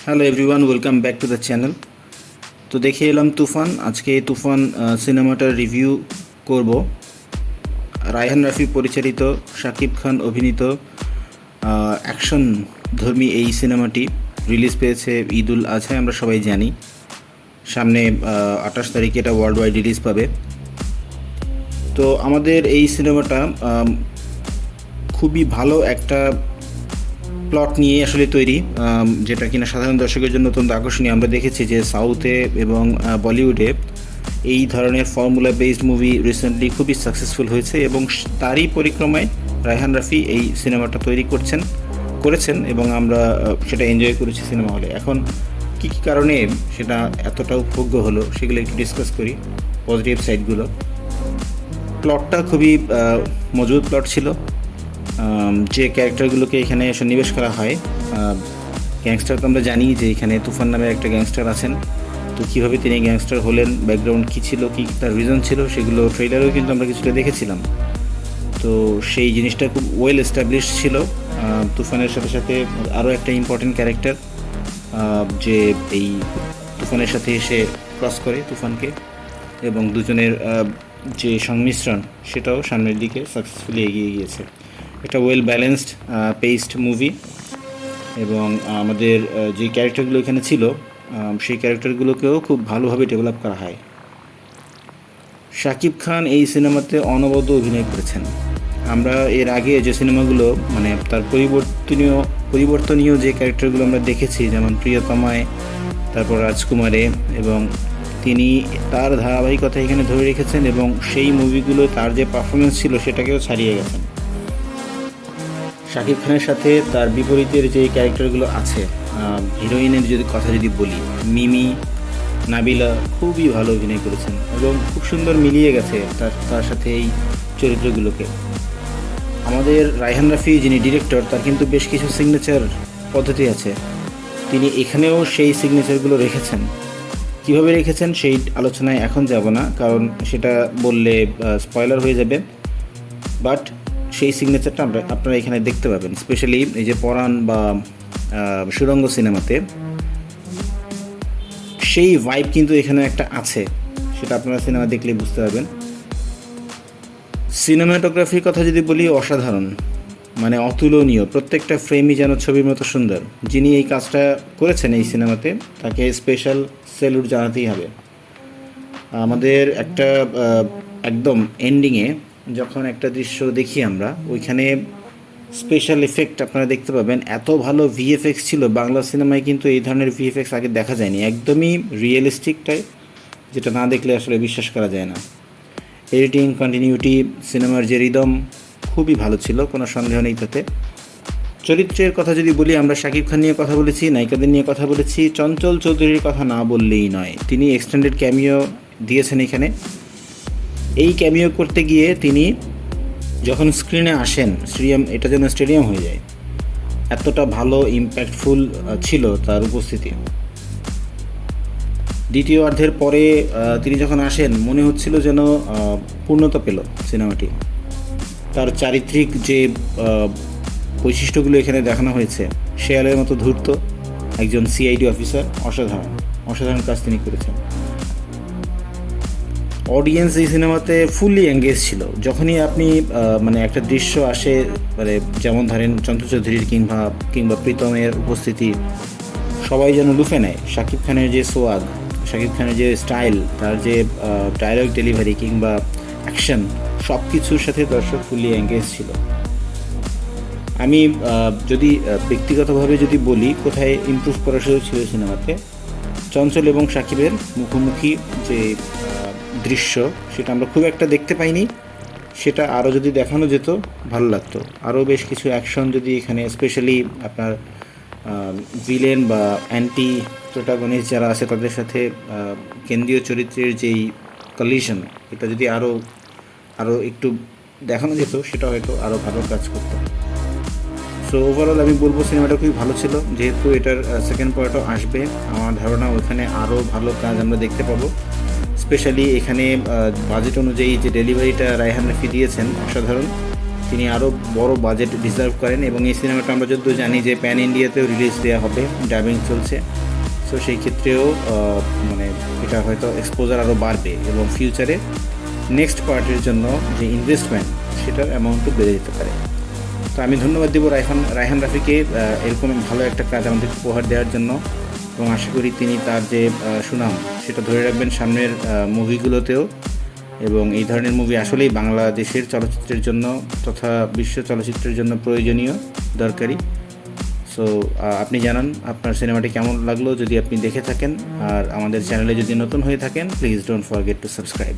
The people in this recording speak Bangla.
Hello everyone, welcome back to the channel. তো দেখে এলাম তুফান। আজকে এই তুফান সিনেমাটার রিভিউ করব। রায়হান রাফি পরিচালিত, শাকিব খান অভিনীত অ্যাকশন ধর্মী এই সিনেমাটি রিলিজ পেয়েছে ঈদুল আজহায়, আমরা সবাই জানি। সামনে 28 তারিখে এটা ওয়ার্ল্ড ওয়াইড রিলিজ পাবে। তো আমাদের এই সিনেমাটা খুবই ভালো একটা প্লট নিয়ে আসলে তৈরি, যেটা কিনা সাধারণ দর্শকের জন্য অত্যন্ত আকর্ষণীয়। আমরা দেখেছি যে সাউথে এবং বলিউডে এই ধরনের ফর্মুলা বেসড মুভি রিসেন্টলি খুবই সাকসেসফুল হয়েছে, এবং তারই পরিক্রমায় রায়হান রাফি এই সিনেমাটা তৈরি করেছেন এবং আমরা সেটা এনজয় করেছি সিনেমা হলে। এখন কী কী কারণে সেটা এতটা উপভোগ্য হলো সেগুলো একটু ডিসকাস করি, পজিটিভ সাইডগুলো। প্লটটা খুবই মজবুত প্লট ছিল। যে ক্যারেক্টারগুলোকে এখানে সন্নিবেশ করা হয়, গ্যাংস্টার তো আমরা জানি যে এখানে তুফান নামে একটা গ্যাংস্টার আছেন। তো কীভাবে তিনি গ্যাংস্টার হলেন, ব্যাকগ্রাউন্ড কী ছিল, কী তার রিজন ছিল, সেগুলো ট্রেলারেও কিন্তু আমরা কিছুটা দেখেছিলাম। তো সেই জিনিসটা খুব ওয়েল এস্টাবলিশ ছিল। তুফানের সাথে সাথে আরও একটা ইম্পর্টেন্ট ক্যারেক্টার যে এই তুফানের সাথে এসে ক্রস করে তুফানকে, এবং দুজনের যে সংমিশ্রণ সেটাও সামনের দিকে সাকসেসফুলি এগিয়ে গিয়েছে। একটা ওয়েল ব্যালেন্সড পেসড মুভি, এবং আমাদের যে ক্যারেক্টারগুলো এখানে ছিল সেই ক্যারেক্টারগুলোকেও খুব ভালোভাবে ডেভেলপ করা হয়। শাকিব খান এই সিনেমাতে অনবদ্য অভিনয় করেছেন। আমরা এর আগে যে সিনেমাগুলো মানে তার পরিবর্তনীয় যে ক্যারেক্টারগুলো আমরা দেখেছি, যেমন প্রিয়তমায়, তারপর রাজকুমারে, এবং তিনি তার ধারাবাহিকতা এখানে ধরে রেখেছেন, এবং সেই মুভিগুলো তার যে পারফরমেন্স ছিল সেটাকেও ছাড়িয়ে গেছেন। শাকিব খানের সাথে তার বিপরীতের যে ক্যারেক্টারগুলো আছে, হিরোইনের কথা যদি বলি, মিমি, নাবিলা খুবই ভালো অভিনয় করেছেন এবং খুব সুন্দর মিলিয়ে গেছে তার সাথে এই চরিত্রগুলোকে। আমাদের রায়হান রাফি যিনি ডিরেক্টর, তার কিন্তু বেশ কিছু সিগনেচার পদ্ধতি আছে। তিনি এখানেও সেই সিগনেচারগুলো রেখেছেন। কিভাবে রেখেছেন সেই আলোচনায় এখন যাব না, কারণ সেটা বললে স্পয়লার হয়ে যাবে। বাট সেই সিগনেচারটা আপনারা এখানে দেখতে পাবেন। স্পেশালি এই যে পরাণ বা সুরঙ্গ সিনেমাতে সেই ভাইব কিন্তু এখানে একটা আছে, সেটা আপনারা সিনেমা দেখলেই বুঝতে পারবেন। সিনেমাটোগ্রাফির কথা যদি বলি, অসাধারণ, মানে অতুলনীয়। প্রত্যেকটা ফ্রেমই যেন ছবির মতো সুন্দর। যিনি এই কাজটা করেছেন এই সিনেমাতে, তাকে স্পেশাল স্যালুট জানাতেই হবে। আমাদের একটা একদম এন্ডিংয়ে যখন একটা দৃশ্য দেখি আমরা, ওইখানে স্পেশাল এফেক্ট আপনারা দেখতে পাবেন। এত ভালো ভিএফএক্স ছিল, বাংলা সিনেমায় কিন্তু এই ধরনের ভিএফএক্স আগে দেখা যায়নি। একদমই রিয়েলিস্টিক টাইপ, যেটা না দেখলে আসলে বিশ্বাস করা যায় না। এডিটিং, কন্টিনিউটি, সিনেমার যে রিদম খুবই ভালো ছিল, কোনো সন্দেহ নেই তাতে। চরিত্রের কথা যদি বলি, আমরা শাকিব খান নিয়ে কথা বলেছি, নায়িকাদের নিয়ে কথা বলেছি, চঞ্চল চৌধুরীর কথা না বললেই নয়। তিনি এক্সটেন্ডেড ক্যামিও দিয়েছেন এখানে। এই ক্যামিও করতে গিয়ে তিনি যখন স্ক্রিনে আসেন, এটা যেন স্টেডিয়াম হয়ে যায়, এতটা ভালো ইম্প্যাক্টফুল ছিল তার উপস্থিতি। দ্বিতীয় অর্ধের পরে তিনি যখন আসেন, মনে হচ্ছিল যেন পূর্ণতা পেল সিনেমাটি। তার চারিত্রিক যে বৈশিষ্ট্যগুলো এখানে দেখানো হয়েছে, শেয়ালের মতো ধূর্ত একজন সিআইডি অফিসার, অসাধারণ কাজ তিনি করেছেন। অডিয়েন্স এই সিনেমাতে ফুললি এঙ্গেজ ছিল। যখনই আপনি মানে একটা দৃশ্য আসে, মানে যেমন ধরেন চঞ্চল চৌধুরীর কিংবা প্রীতমের উপস্থিতি, সবাই যেন লুফে নেয়। শাকিব খানের যে সোয়াগ, শাকিব খানের যে স্টাইল, তার যে ডায়লগ ডেলিভারি কিংবা অ্যাকশন, সব কিছুর সাথে দর্শক ফুললি এঙ্গেজ ছিল। আমি যদি ব্যক্তিগতভাবে যদি বলি, কোথায় ইমপ্রুভ করার সুযোগ ছিল সিনেমাতে, চঞ্চল এবং শাকিবের মুখোমুখি যে দৃশ্য, সেটা আমরা খুব একটা দেখতে পাইনি। সেটা আরও যদি দেখানো যেত ভালো লাগতো। আরও বেশ কিছু অ্যাকশন যদি এখানে, স্পেশালি আপনার ভিলেন বা অ্যান্টি প্রোটাগনিস্ট যারা আছে তাদের সাথে কেন্দ্রীয় চরিত্রের যেই কলিশন, এটা যদি আরও একটু দেখানো যেত, সেটা হয়তো আরও ভালো কাজ করতো। সো ওভারঅল আমি বলবো সিনেমাটা খুবই ভালো ছিল। যেহেতু এটার সেকেন্ড পার্টও আসবে, আমার ধারণা ওখানে আরও ভালো কাজ আমরা দেখতে পাবো। স্পেশালি এখানে বাজেট অনুযায়ী যে ডেলিভারিটা রায়হান রাফি দিয়েছেন, অসাধারণ। তিনি আরও বড় বাজেট ডিজার্ভ করেন এবং এই সিনেমাটা আমরা যদিও জানি যে প্যান ইন্ডিয়াতেও রিলিজ দেওয়া হবে, ডাবিং চলছে। সো সেই ক্ষেত্রেও মানে এটা হয়তো এক্সপোজার আরও বাড়বে এবং ফিউচারে নেক্সট পার্টের জন্য যে ইনভেস্টমেন্ট সেটার অ্যামাউন্টও বেড়ে যেতে পারে। তো আমি ধন্যবাদ দেবো রায়হান রাফিকে এরকম ভালো একটা কাজ আমাদের উপহার দেওয়ার জন্য, এবং আশা করি তিনি তার যে সুনাম সেটা ধরে রাখবেন সামনের মুভিগুলোতেও। এবং এই ধরনের মুভি আসলেই বাংলাদেশের চলচ্চিত্রের জন্য তথা বিশ্ব চলচ্চিত্রের জন্য প্রয়োজনীয়, দরকারি। সো আপনি জানান আপনার সিনেমাটি কেমন লাগলো যদি আপনি দেখে থাকেন, আর আমাদের চ্যানেলে যদি নতুন হয়ে থাকেন please don't forget to subscribe.